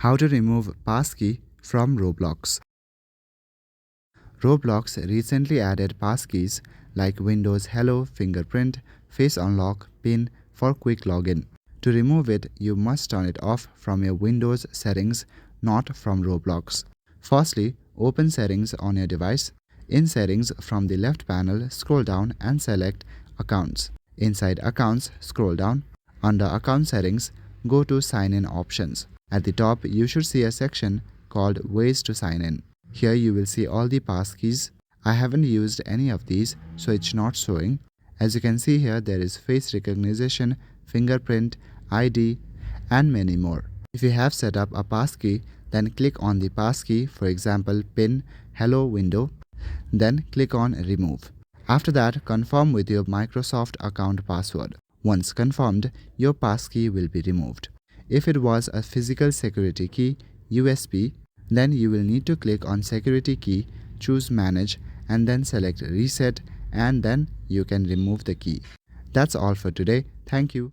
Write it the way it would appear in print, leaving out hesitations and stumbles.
How to remove passkey from Roblox. Roblox recently added passkeys like Windows Hello, Fingerprint, Face Unlock, PIN for quick login. To remove it, you must turn it off from your Windows settings, not from Roblox. Firstly, open Settings on your device. In Settings, from the left panel, scroll down and select Accounts. Inside Accounts, scroll down. Under Account Settings, go to Sign In options. At the top, you should see a section called Ways to Sign In. Here you will see all the passkeys. I haven't used any of these, so it's not showing. As you can see here, there is face recognition, fingerprint, ID, and many more. If you have set up a passkey, then click on the passkey, for example, PIN, Hello window, then click on Remove. After that, confirm with your Microsoft account password. Once confirmed, your passkey will be removed. If it was a physical security key, USB, then you will need to click on Security Key, choose Manage, and then select Reset, and then you can remove the key. That's all for today. Thank you.